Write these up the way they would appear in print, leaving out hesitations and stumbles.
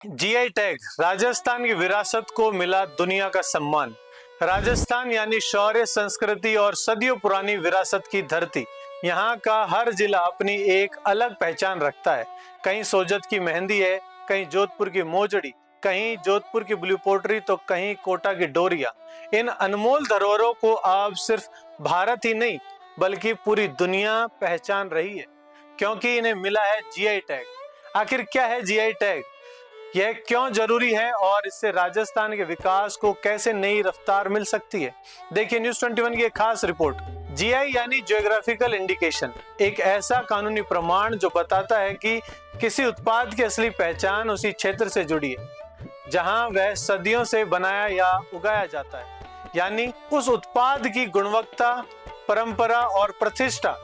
GI tag, Rajasthan की विरासत को मिला दुनिया का सम्मान। राजस्थान यानी शौर्य, संस्कृति और सदियों पुरानी विरासत की धरती। यहाँ का हर जिला अपनी एक अलग पहचान रखता है। कहीं सोजत की मेहंदी है, कहीं जोधपुर की मोजड़ी, कहीं जोधपुर की ब्लू पोट्री, तो कहीं कोटा की डोरिया। इन अनमोल धरोहरों को अब सिर्फ भारत ही नहीं बल्कि पूरी दुनिया पहचान रही है, क्योंकि इन्हें मिला है जीआई टैग। आखिर क्या है जीआई टैग, यह क्यों जरूरी है और इससे राजस्थान के विकास को कैसे नई रफ्तार मिल सकती है? देखिए न्यूज़ 21 की एक खास रिपोर्ट। जीआई यानी जियोग्राफिकल इंडिकेशन, एक ऐसा कानूनी प्रमाण जो बताता है कि किसी उत्पाद की असली पहचान उसी क्षेत्र से जुड़ी है जहां वह सदियों से बनाया या उगाया जाता है। यानी उस उत्पाद की गुणवत्ता, परंपरा और प्रतिष्ठा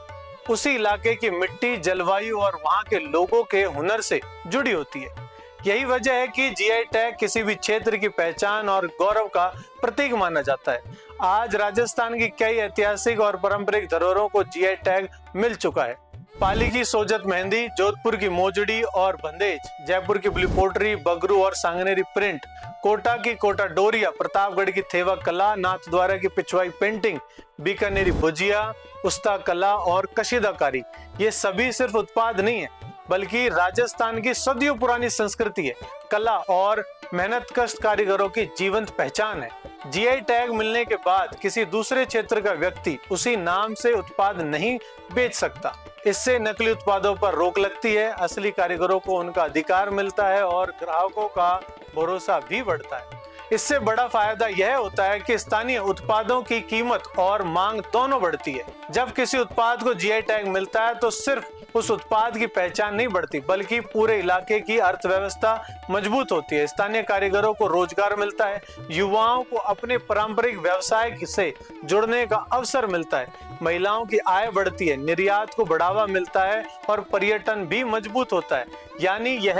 उसी इलाके की मिट्टी, जलवायु और वहां के लोगों के हुनर से जुड़ी होती है। यही वजह है कि जीआई टैग किसी भी क्षेत्र की पहचान और गौरव का प्रतीक माना जाता है। आज राजस्थान की कई ऐतिहासिक और पारंपरिक धरोहरों को जीआई टैग मिल चुका है। पाली की सोजत मेहंदी, जोधपुर की मोजड़ी और बंदेज, जयपुर की ब्लू पोट्री, बगरू और सांगनेरी प्रिंट, कोटा की कोटा डोरिया, प्रतापगढ़ की थेवा कला, नाथद्वारा की पिछवाई पेंटिंग, बीकानेरी भुजिया, उस्ता कला और कशीदाकारी, ये सभी सिर्फ उत्पाद नहीं है बल्कि राजस्थान की सदियों पुरानी संस्कृति है, कला और मेहनतकश कारीगरों की जीवंत पहचान है। जीआई टैग मिलने के बाद किसी दूसरे क्षेत्र का व्यक्ति उसी नाम से उत्पाद नहीं बेच सकता। इससे नकली उत्पादों पर रोक लगती है, असली कारीगरों को उनका अधिकार मिलता है और ग्राहकों का भरोसा भी बढ़ता है। इससे बड़ा फायदा यह होता है कि स्थानीय उत्पादों की कीमत और मांग दोनों बढ़ती है। जब किसी उत्पाद को जीआई टैग मिलता है तो सिर्फ उस उत्पाद की पहचान नहीं बढ़ती बल्कि पूरे इलाके की अर्थव्यवस्था मजबूत होती है। स्थानीय कारीगरों को रोजगार मिलता है, युवाओं को अपने पारंपरिक व्यवसाय से जुड़ने का अवसर मिलता है, महिलाओं की आय बढ़ती है, निर्यात को बढ़ावा मिलता है और पर्यटन भी मजबूत होता है। यानी यह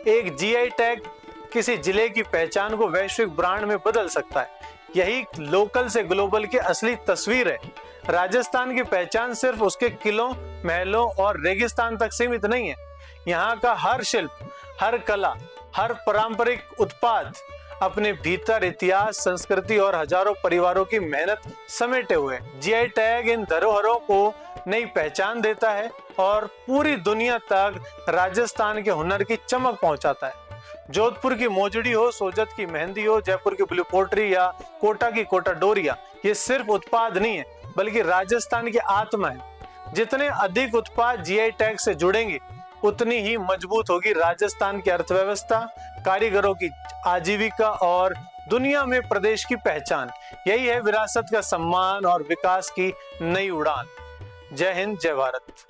एक जीआई टैग किसी जिले की पहचान को वैश्विक ब्रांड में बदल सकता है। यही लोकल से ग्लोबल की असली तस्वीर है। राजस्थान की पहचान सिर्फ उसके किलों, महलों और रेगिस्तान तक सीमित नहीं है। यहाँ का हर शिल्प, हर कला, हर पारंपरिक उत्पाद अपने भीतर इतिहास, संस्कृति और हजारों परिवारों की मेहनत समेटे हुए है। जीआई टैग इन धरोहरों को नई पहचान देता है और पूरी दुनिया तक राजस्थान के हुनर की चमक पहुंचाता है। जोधपुर की मोजड़ी हो, सोजत की मेहंदी हो, जयपुर की ब्लू पोट्री या कोटा की कोटा डोरिया, ये सिर्फ उत्पाद नहीं है बल्कि राजस्थान की आत्मा है। जितने अधिक उत्पाद जीआई टैग से जुड़ेंगे उतनी ही मजबूत होगी राजस्थान की अर्थव्यवस्था, कारीगरों की आजीविका और दुनिया में प्रदेश की पहचान। यही है विरासत का सम्मान और विकास की नई उड़ान। जय हिंद, जय भारत।